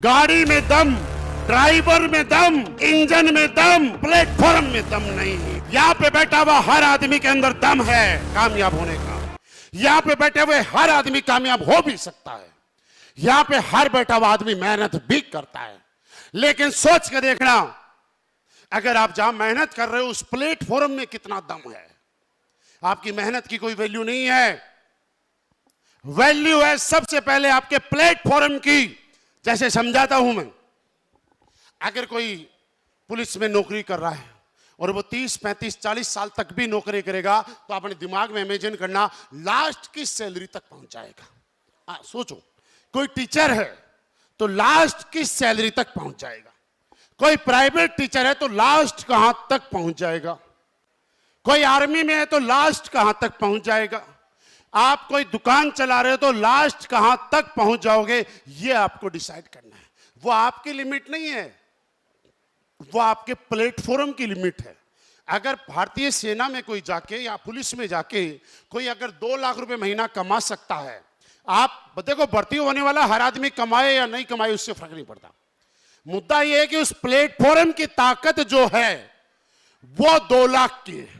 गाड़ी में दम, ड्राइवर में दम, इंजन में दम, प्लेटफॉर्म में दम नहीं है। यहाँ पे बैठा हुआ हर आदमी के अंदर दम है कामयाब होने का। यहाँ पे बैठे हुए हर आदमी कामयाब हो भी सकता है। यहाँ पे हर बैठा हुआ आदमी मेहनत भी करता है, लेकिन सोच के देखना, अगर आप जहां मेहनत कर रहे हो उस प्लेटफॉर्म में कितना दम है। आपकी मेहनत की कोई वैल्यू नहीं है। वैल्यू है सबसे पहले आपके प्लेटफॉर्म की। जैसे समझाता हूं मैं, अगर कोई पुलिस में नौकरी कर रहा है और वो 30, 35, 40 साल तक भी नौकरी करेगा, तो अपने दिमाग में इमेजिन करना लास्ट की सैलरी तक पहुंच जाएगा। सोचो, कोई टीचर है तो लास्ट की सैलरी तक पहुंच जाएगा। कोई प्राइवेट टीचर है तो लास्ट कहां तक पहुंच जाएगा। कोई आर्मी में है तो लास्ट कहां तक पहुंच जाएगा। आप कोई दुकान चला रहे हो तो लास्ट कहां तक पहुंच जाओगे, ये आपको डिसाइड करना है। वो आपकी लिमिट नहीं है, वो आपके प्लेटफॉर्म की लिमिट है। अगर भारतीय सेना में कोई जाके या पुलिस में जाके कोई अगर 2 लाख रुपए महीना कमा सकता है, आप देखो भर्ती होने वाला हर आदमी कमाए या नहीं कमाए उससे फर्क नहीं पड़ता। मुद्दा यह है कि उस प्लेटफॉर्म की ताकत जो है वो 2 लाख की है।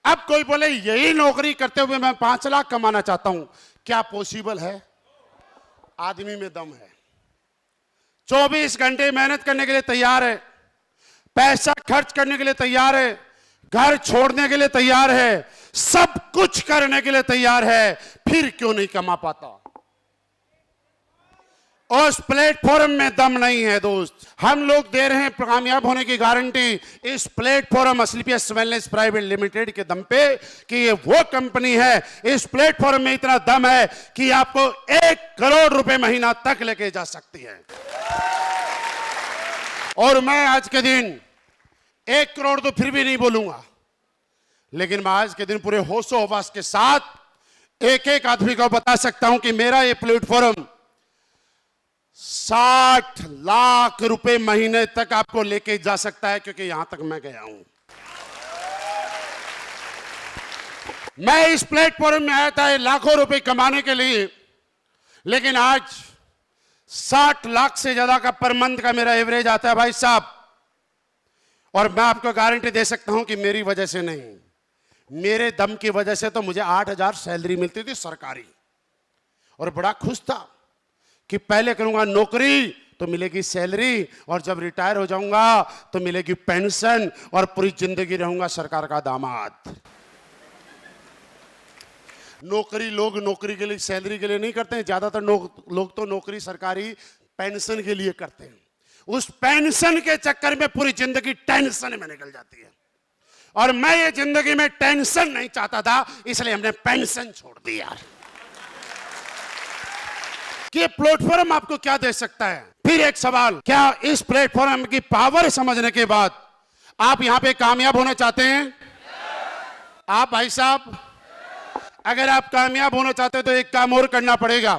अब कोई बोले यही नौकरी करते हुए मैं 5 लाख कमाना चाहता हूं, क्या पॉसिबल है? आदमी में दम है, 24 घंटे मेहनत करने के लिए तैयार है, पैसा खर्च करने के लिए तैयार है, घर छोड़ने के लिए तैयार है, सब कुछ करने के लिए तैयार है, फिर क्यों नहीं कमा पाता? उस प्लेटफॉर्म में दम नहीं है दोस्त। हम लोग दे रहे हैं कामयाब होने की गारंटी इस प्लेटफॉर्म असलियत वेलनेस प्राइवेट लिमिटेड के दम पे कि ये वो कंपनी है, इस प्लेटफॉर्म में इतना दम है कि आपको 1 करोड़ रुपए महीना तक लेके जा सकती है। और मैं आज के दिन 1 करोड़ तो फिर भी नहीं बोलूंगा, लेकिन मैं आज के दिन पूरे होशो हवास के साथ एक आदमी को बता सकता हूं कि मेरा ये प्लेटफॉर्म 60 लाख रुपए महीने तक आपको लेके जा सकता है, क्योंकि यहां तक मैं गया हूं। मैं इस प्लेटफॉर्म में आया था लाखों रुपए कमाने के लिए, लेकिन आज 60 लाख से ज्यादा का पर मंथ का मेरा एवरेज आता है भाई साहब। और मैं आपको गारंटी दे सकता हूं कि मेरी वजह से नहीं, मेरे दम की वजह से तो मुझे 8,000 सैलरी मिलती थी सरकारी, और बड़ा खुश था कि पहले करूंगा नौकरी तो मिलेगी सैलरी, और जब रिटायर हो जाऊंगा तो मिलेगी पेंशन, और पूरी जिंदगी रहूंगा सरकार का दामाद। नौकरी लोग नौकरी के लिए, सैलरी के लिए नहीं करते हैं। ज्यादातर लोग तो नौकरी सरकारी पेंशन के लिए करते हैं। उस पेंशन के चक्कर में पूरी जिंदगी टेंशन में निकल जाती है, और मैं ये जिंदगी में टेंशन नहीं चाहता था, इसलिए हमने पेंशन छोड़ दिया। कि प्लेटफॉर्म आपको क्या दे सकता है? फिर एक सवाल, क्या इस प्लेटफॉर्म की पावर समझने के बाद आप यहां पे कामयाब होना चाहते हैं? आप भाई साहब, अगर आप कामयाब होना चाहते हैं तो एक काम और करना पड़ेगा,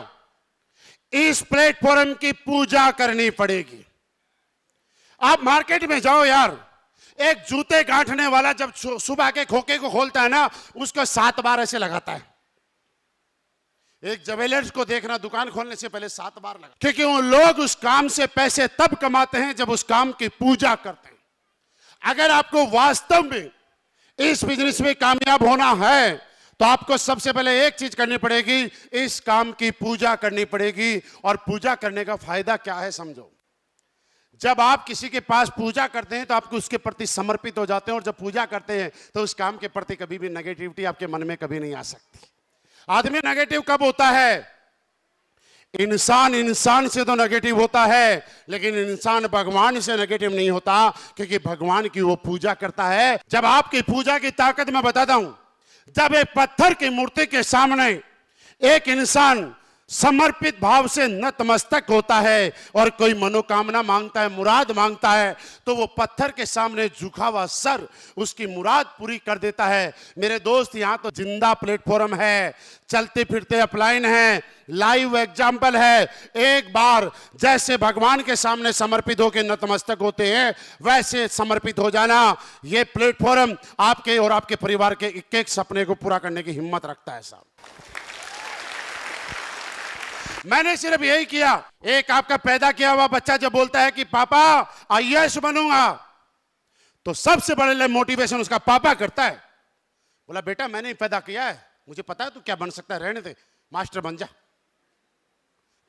इस प्लेटफॉर्म की पूजा करनी पड़ेगी। आप मार्केट में जाओ यार, एक जूते गांठने वाला जब सुबह के खोखे को खोलता है ना, उसको 7 बार ऐसे लगाता है। एक ज्वेलर्स को देखना, दुकान खोलने से पहले 7 बार लगा, क्योंकि वो लोग उस काम से पैसे तब कमाते हैं जब उस काम की पूजा करते हैं। अगर आपको वास्तव में इस बिजनेस में कामयाब होना है तो आपको सबसे पहले एक चीज करनी पड़ेगी, इस काम की पूजा करनी पड़ेगी। और पूजा करने का फायदा क्या है समझो। जब आप किसी के पास पूजा करते हैं तो आपको उसके प्रति समर्पित हो जाते हैं, और जब पूजा करते हैं तो उस काम के प्रति कभी भी नेगेटिविटी आपके मन में कभी नहीं आ सकती। आदमी नेगेटिव कब होता है? इंसान से तो नेगेटिव होता है, लेकिन इंसान भगवान से नेगेटिव नहीं होता, क्योंकि भगवान की वो पूजा करता है। जब आपकी पूजा की ताकत मैं बताता हूं, जब एक पत्थर की मूर्ति के सामने एक इंसान समर्पित भाव से नतमस्तक होता है और कोई मनोकामना मांगता है, मुराद मांगता है, तो वो पत्थर के सामने झुका हुआ सर उसकी मुराद पूरी कर देता है। मेरे दोस्त, यहाँ तो जिंदा प्लेटफॉर्म है, चलते फिरते अपलाइन है, लाइव एग्जाम्पल है। एक बार जैसे भगवान के सामने समर्पित होकर नतमस्तक होते हैं, वैसे समर्पित हो जाना। ये प्लेटफॉर्म आपके और आपके परिवार के एक-एक सपने को पूरा करने की हिम्मत रखता है साहब। मैंने सिर्फ यही किया। एक आपका पैदा किया हुआ बच्चा जब बोलता है कि पापा आईएएस बनूंगा, तो सबसे बड़े मोटिवेशन उसका पापा करता है। बोला बेटा मैंने ही पैदा किया है, मुझे पता है तू क्या बन सकता है, रहने दे, मास्टर बन जा,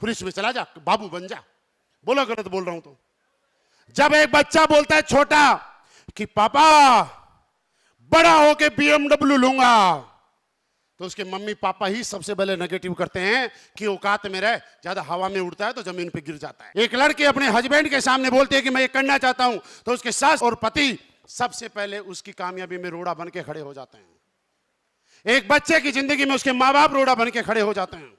पुलिस में चला जा, बाबू बन जा। बोलो गलत बोल रहा हूं तो? जब एक बच्चा बोलता है छोटा कि पापा बड़ा होके बीएमडब्ल्यू लूंगा, तो उसके मम्मी पापा ही सबसे पहले नेगेटिव करते हैं कि औकात में रह, ज्यादा हवा में उड़ता है तो जमीन पे गिर जाता है। एक लड़की अपने हस्बैंड के सामने बोलती है कि मैं ये करना चाहता हूं, तो उसके सास और पति सबसे पहले उसकी कामयाबी में रोड़ा बन के खड़े हो जाते हैं। एक बच्चे की जिंदगी में उसके माँ बाप रोड़ा बन के खड़े हो जाते हैं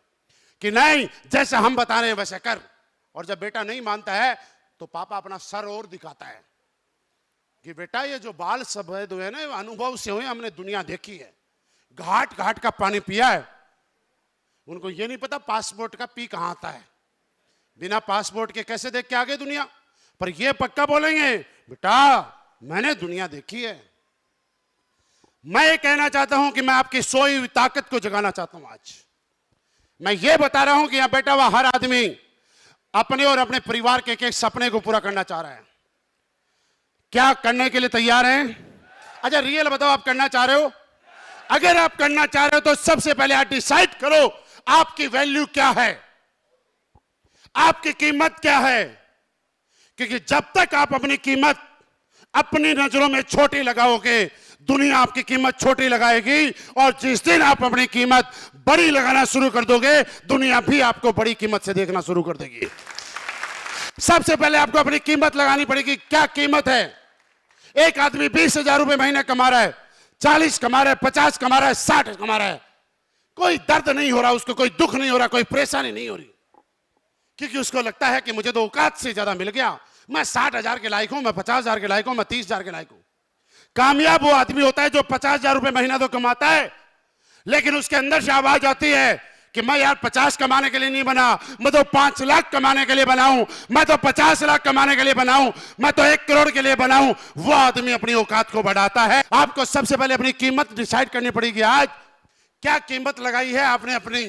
कि नहीं जैसा हम बता रहे हैं वैसे कर। और जब बेटा नहीं मानता है तो पापा अपना सर और दिखाता है कि बेटा ये जो बाल सफेद हुए ना अनुभव से हुए, हमने दुनिया देखी है, घाट घाट का पानी पिया है। उनको ये नहीं पता पासपोर्ट का पी कहां आता है, बिना पासपोर्ट के कैसे देख के आगे दुनिया। पर ये पक्का बोलेंगे बेटा मैंने दुनिया देखी है। मैं ये कहना चाहता हूं कि मैं आपकी सोई हुई ताकत को जगाना चाहता हूं। आज मैं ये बता रहा हूं कि यहां बैठा हुआ हर आदमी अपने और अपने परिवार के एक सपने को पूरा करना चाह रहा है। क्या करने के लिए तैयार हैं? अच्छा रियल बताओ, आप करना चाह रहे हो? अगर आप करना चाह रहे हो तो सबसे पहले आप डिसाइड करो आपकी वैल्यू क्या है, आपकी कीमत क्या है। क्योंकि जब तक आप अपनी कीमत अपनी नजरों में छोटी लगाओगे, दुनिया आपकी कीमत छोटी लगाएगी। और जिस दिन आप अपनी कीमत बड़ी लगाना शुरू कर दोगे, दुनिया भी आपको बड़ी कीमत से देखना शुरू कर देगी। सबसे पहले आपको अपनी कीमत लगानी पड़ेगी। क्या कीमत है? एक आदमी 20,000 रुपए महीने कमा रहा है, 40 कमा रहा है, 50 कमा रहा है, 60 कमा रहा है, कोई दर्द नहीं हो रहा उसको, कोई दुख नहीं हो रहा, कोई परेशानी नहीं हो रही, क्योंकि उसको लगता है कि मुझे तो औकात से ज्यादा मिल गया। मैं 60,000 के लायक हूं, मैं 50,000 के लायक हूं, मैं 30,000 के लायक हूं। कामयाब वो आदमी होता है जो 50,000 रुपए महीना तो कमाता है, लेकिन उसके अंदर से आवाज आती है कि मैं यार 50 कमाने के लिए नहीं बना, मैं तो 5 लाख कमाने के लिए बना हूं, मैं तो 50 लाख कमाने के लिए बना हूं, मैं तो 1 करोड़ के लिए बना हूं। वो आदमी अपनी औकात को बढ़ाता है। आपको सबसे पहले अपनी कीमत डिसाइड करनी पड़ेगी। आज क्या कीमत लगाई है आपने अपनी?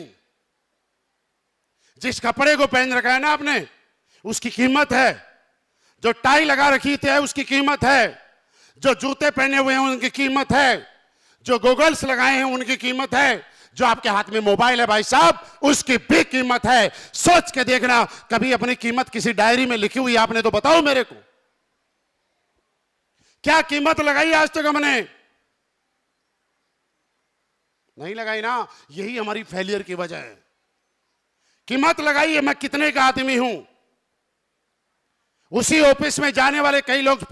जिस कपड़े को पहन रखा है ना आपने, उसकी कीमत है। जो टाई लगा रखी थी उसकी कीमत है। जो जूते पहने हुए हैं उनकी कीमत है। जो गॉगल्स लगाए हैं उनकी कीमत है। जो आपके हाथ में मोबाइल है भाई साहब, उसकी भी कीमत है। सोच के देखना, कभी अपनी कीमत किसी डायरी में लिखी हुई आपने तो बताओ मेरे को। क्या कीमत लगाई आज तक हमने? नहीं लगाई ना। यही हमारी फेलियर की वजह है। कीमत लगाई है मैं कितने का आदमी हूं। उसी ऑफिस में जाने वाले कई लोग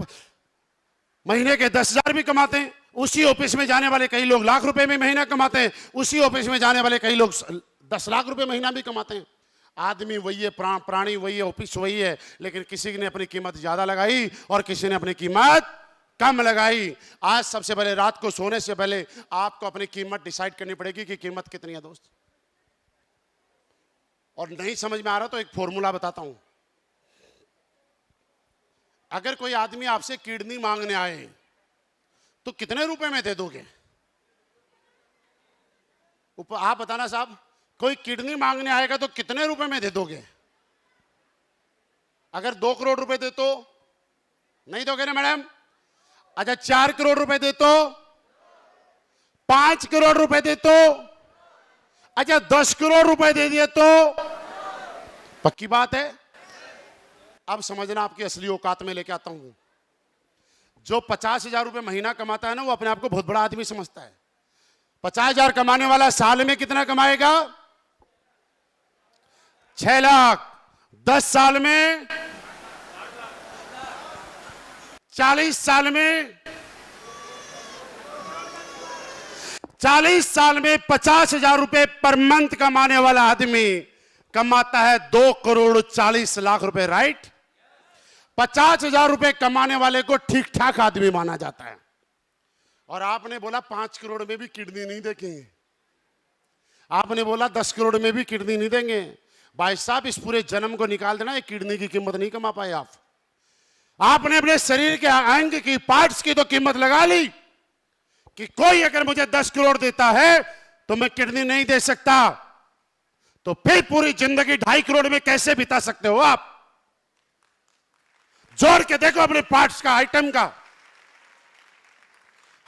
महीने के 10,000 भी कमाते हैं। उसी ऑफिस में जाने वाले कई लोग लाख रुपए में महीना कमाते हैं। उसी ऑफिस में जाने वाले कई लोग 10 लाख रुपए महीना भी कमाते हैं। आदमी वही है, प्राणी वही है, ऑफिस वही है, लेकिन किसी ने अपनी कीमत ज्यादा लगाई और किसी ने अपनी कीमत कम लगाई। आज सबसे पहले रात को सोने से पहले आपको अपनी कीमत डिसाइड करनी पड़ेगी कि कीमत कितनी है दोस्त। और नहीं समझ में आ रहा तो एक फॉर्मूला बताता हूं। अगर कोई आदमी आपसे किडनी मांगने आए तो कितने रुपए में दे दोगे? आप बताना साहब, कोई किडनी मांगने आएगा तो कितने रुपए में दे दोगे? अगर 2 करोड़ रुपए दे तो नहीं दोगे ना मैडम? अच्छा 4 करोड़ रुपए दे तो? 5 करोड़ रुपए दे तो? अच्छा 10 करोड़ रुपए दे दिए तो? पक्की बात है। अब समझना, आपकी असली औकात में लेके आता हूं। जो 50,000 रुपए महीना कमाता है ना, वो अपने आप को बहुत बड़ा आदमी समझता है। 50,000 कमाने वाला साल में कितना कमाएगा? 6 लाख। 10 साल में 40 साल में 40 साल में 50,000 रुपए पर मंथ कमाने वाला आदमी कमाता है 2 करोड़ 40 लाख रुपए। राइट? 50,000 रुपए कमाने वाले को ठीक ठाक आदमी माना जाता है। और आपने बोला 5 करोड़ में भी किडनी नहीं देखेंगे, आपने बोला 10 करोड़ में भी किडनी नहीं देंगे। भाई साहब इस पूरे जन्म को निकाल देना, एक किडनी की कीमत नहीं कमा पाए आप। आपने अपने शरीर के अंग की पार्ट्स की तो कीमत लगा ली कि कोई अगर मुझे 10 करोड़ देता है तो मैं किडनी नहीं दे सकता। तो फिर पूरी जिंदगी 2.5 करोड़ में कैसे बिता सकते हो आप? जोड़ के देखो अपने पार्ट्स का, आइटम का।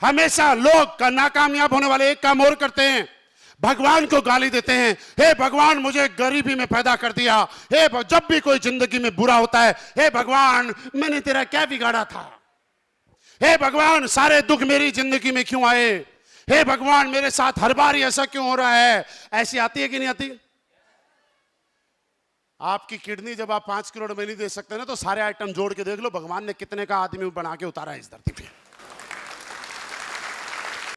हमेशा लोग का नाकामयाब होने वाले एक काम और करते हैं, भगवान को गाली देते हैं। हे भगवान, मुझे गरीबी में पैदा कर दिया। जब भी कोई जिंदगी में बुरा होता है, हे भगवान, मैंने तेरा क्या बिगाड़ा था? हे भगवान, सारे दुख मेरी जिंदगी में क्यों आए? हे भगवान, मेरे साथ हर बार ऐसा क्यों हो रहा है? ऐसी आती है कि नहीं आती? आपकी किडनी जब आप 5 करोड़ में नहीं दे सकते ना, तो सारे आइटम जोड़ के देख लो भगवान ने कितने का आदमी बना के उतारा है इस धरती पे।